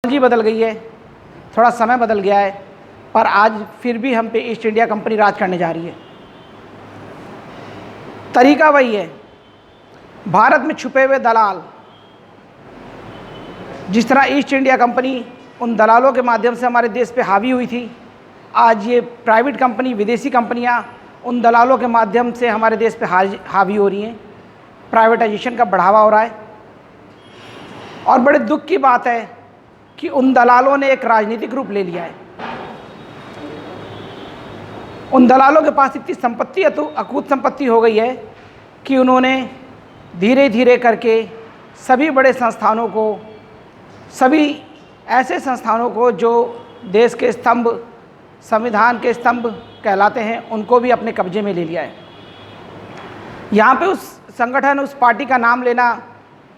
Technology बदल गई है, थोड़ा समय बदल गया है, पर आज फिर भी हम पे ईस्ट इंडिया कंपनी राज करने जा रही है। तरीका वही है, भारत में छुपे हुए दलाल, जिस तरह ईस्ट इंडिया कंपनी उन दलालों के माध्यम से हमारे देश पे हावी हुई थी, आज ये प्राइवेट कंपनी, विदेशी कंपनियां उन दलालों के माध्यम से हमारे देश पे हावी हो रही हैं। प्राइवेटाइजेशन का बढ़ावा हो रहा है और बड़े दुख की बात है कि उन दलालों ने एक राजनीतिक रूप ले लिया है। उन दलालों के पास इतनी संपत्ति, अकूत संपत्ति हो गई है कि उन्होंने धीरे धीरे करके सभी बड़े संस्थानों को, सभी ऐसे संस्थानों को जो देश के स्तंभ, संविधान के स्तंभ कहलाते हैं, उनको भी अपने कब्जे में ले लिया है। यहाँ पे उस संगठन, उस पार्टी का नाम लेना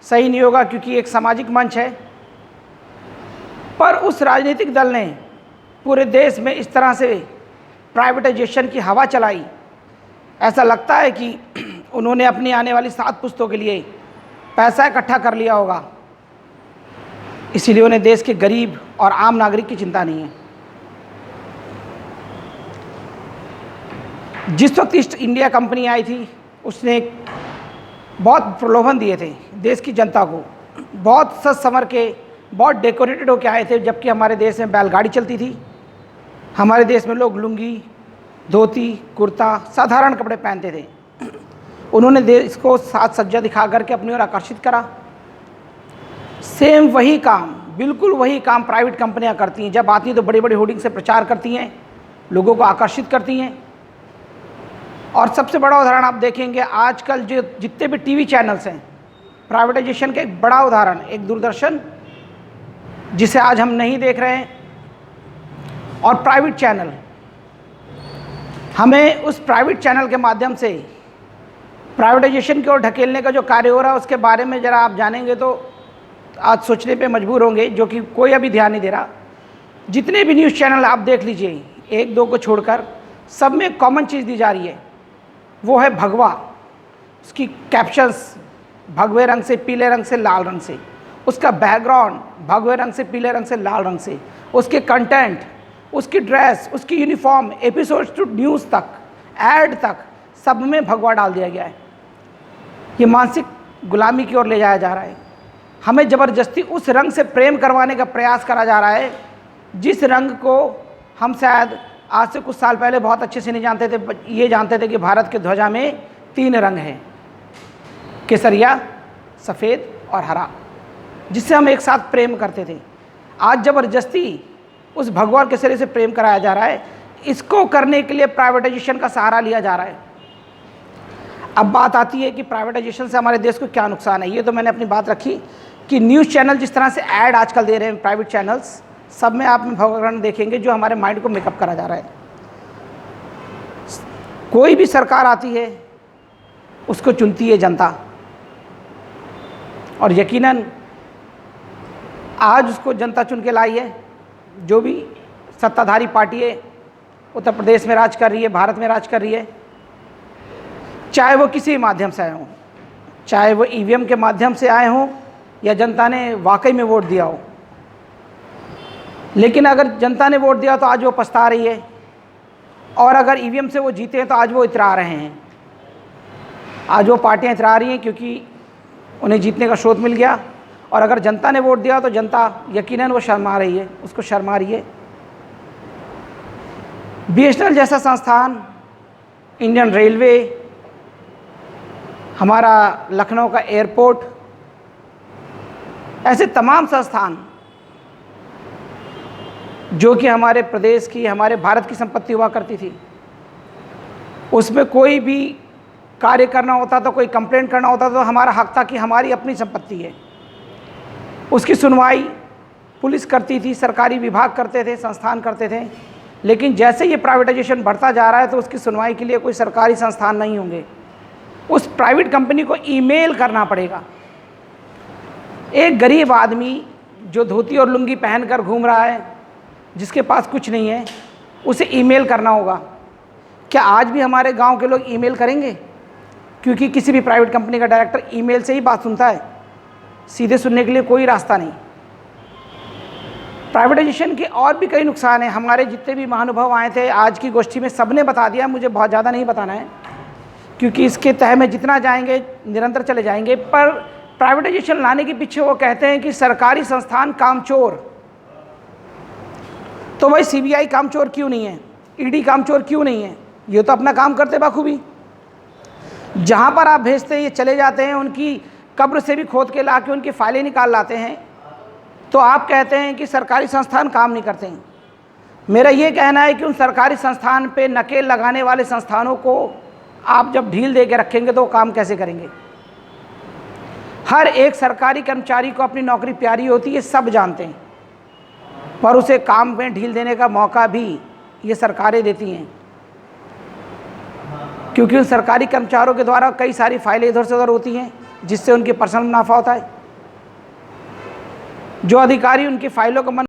सही नहीं होगा क्योंकि एक सामाजिक मंच है, पर उस राजनीतिक दल ने पूरे देश में इस तरह से प्राइवेटाइजेशन की हवा चलाई, ऐसा लगता है कि उन्होंने अपनी आने वाली 7 पुश्तों के लिए पैसा इकट्ठा कर लिया होगा, इसीलिए उन्हें देश के गरीब और आम नागरिक की चिंता नहीं है। जिस वक्त ईस्ट इंडिया कंपनी आई थी, उसने बहुत प्रलोभन दिए थे देश की जनता को, बहुत सज संवर के, बहुत डेकोरेटेड होके आए थे, जबकि हमारे देश में बैलगाड़ी चलती थी। हमारे देश में लोग लुंगी, धोती, कुर्ता, साधारण कपड़े पहनते थे। उन्होंने देश को साज सज्जा दिखा करके अपनी ओर आकर्षित करा। सेम वही काम, बिल्कुल वही काम प्राइवेट कंपनियां करती हैं। जब आती हैं तो बड़ी बड़ी होर्डिंग से प्रचार करती हैं, लोगों को आकर्षित करती हैं। और सबसे बड़ा उदाहरण आप देखेंगे, आजकल जो जितने भी टीवी चैनल्स हैं, प्राइवेटाइजेशन का एक बड़ा उदाहरण, एक दूरदर्शन जिसे आज हम नहीं देख रहे हैं, और प्राइवेट चैनल, हमें उस प्राइवेट चैनल के माध्यम से प्राइवेटाइजेशन की ओर ढकेलने का जो कार्य हो रहा है, उसके बारे में ज़रा आप जानेंगे तो आज सोचने पे मजबूर होंगे, जो कि कोई अभी ध्यान नहीं दे रहा। जितने भी न्यूज़ चैनल आप देख लीजिए, 1-2 को छोड़कर, सब में कॉमन चीज़ दी जा रही है, वो है भगवा। उसकी कैप्शंस भगवे रंग से, पीले रंग से, लाल रंग से, उसका बैकग्राउंड भगवे रंग से, पीले रंग से, लाल रंग से, उसके कंटेंट, उसकी ड्रेस, उसकी यूनिफॉर्म, एपिसोड्स टू न्यूज़ तक, ऐड तक, सब में भगवा डाल दिया गया है। ये मानसिक गुलामी की ओर ले जाया जा रहा है। हमें ज़बरदस्ती उस रंग से प्रेम करवाने का प्रयास करा जा रहा है, जिस रंग को हम शायद आज से कुछ साल पहले बहुत अच्छे से नहीं जानते थे। ये जानते थे कि भारत के ध्वजा में 3 रंग हैं, केसरिया, सफ़ेद और हरा, जिससे हम एक साथ प्रेम करते थे। आज ज़बरदस्ती उस भगवा और केसरी से प्रेम कराया जा रहा है। इसको करने के लिए प्राइवेटाइजेशन का सहारा लिया जा रहा है। अब बात आती है कि प्राइवेटाइजेशन से हमारे देश को क्या नुकसान है। ये तो मैंने अपनी बात रखी कि न्यूज़ चैनल जिस तरह से ऐड आजकल दे रहे हैं, प्राइवेट चैनल्स, सब में आप भगवा रंग देखेंगे, जो हमारे माइंड को मेकअप करा जा रहा है। कोई भी सरकार आती है, उसको चुनती है जनता, और यकीनन आज उसको जनता चुन के लाई है। जो भी सत्ताधारी पार्टी है, उत्तर प्रदेश में राज कर रही है, भारत में राज कर रही है, चाहे वो किसी माध्यम से आए हों, चाहे वो ईवीएम के माध्यम से आए हों या जनता ने वाकई में वोट दिया हो, लेकिन अगर जनता ने वोट दिया तो आज वो पछता रही है, और अगर ईवीएम से वो जीते हैं तो आज वो इतरा रहे हैं। आज वो पार्टियां इतरा रही हैं क्योंकि उन्हें जीतने का स्रोत मिल गया, और अगर जनता ने वोट दिया तो जनता यकीनन वो शर्मा रही है, उसको शर्मा रही है। बीएसएनएल जैसा संस्थान, इंडियन रेलवे, हमारा लखनऊ का एयरपोर्ट, ऐसे तमाम संस्थान जो कि हमारे प्रदेश की, हमारे भारत की संपत्ति हुआ करती थी, उसमें कोई भी कार्य करना होता था, कोई कंप्लेंट करना होता तो हमारा हक था कि हमारी अपनी संपत्ति है। उसकी सुनवाई पुलिस करती थी, सरकारी विभाग करते थे, संस्थान करते थे। लेकिन जैसे ये प्राइवेटाइजेशन बढ़ता जा रहा है तो उसकी सुनवाई के लिए कोई सरकारी संस्थान नहीं होंगे, उस प्राइवेट कंपनी को ईमेल करना पड़ेगा। एक गरीब आदमी जो धोती और लुंगी पहनकर घूम रहा है, जिसके पास कुछ नहीं है, उसे ईमेल करना होगा। क्या आज भी हमारे गांव के लोग ईमेल करेंगे? क्योंकि किसी भी प्राइवेट कंपनी का डायरेक्टर ईमेल से ही बात सुनता है, सीधे सुनने के लिए कोई रास्ता नहीं। प्राइवेटाइजेशन के और भी कई नुकसान हैं। हमारे जितने भी महानुभाव आए थे आज की गोष्ठी में सबने बता दिया, मुझे बहुत ज़्यादा नहीं बताना है क्योंकि इसके तह में जितना जाएंगे निरंतर चले जाएंगे। पर प्राइवेटाइजेशन लाने के पीछे वो कहते हैं कि सरकारी संस्थान कामचोर। तो भाई सीबीआई कामचोर क्यों नहीं है, ईडी कामचोर क्यों नहीं है? ये तो अपना काम करते बाखूबी। जहाँ पर आप भेजते हैं ये चले जाते हैं, उनकी कब्र से भी खोद के ला के उनकी फाइलें निकाल लाते हैं। तो आप कहते हैं कि सरकारी संस्थान काम नहीं करते हैं। मेरा ये कहना है कि उन सरकारी संस्थान पे नकेल लगाने वाले संस्थानों को आप जब ढील दे के रखेंगे तो वो काम कैसे करेंगे? हर एक सरकारी कर्मचारी को अपनी नौकरी प्यारी होती है, सब जानते हैं, पर उसे काम में ढील देने का मौका भी ये सरकारें देती हैं क्योंकि उन सरकारी कर्मचारियों के द्वारा कई सारी फाइलें इधर से उधर होती हैं जिससे उनके पर्सनल मुनाफा होता है। जो अधिकारी उनकी फाइलों को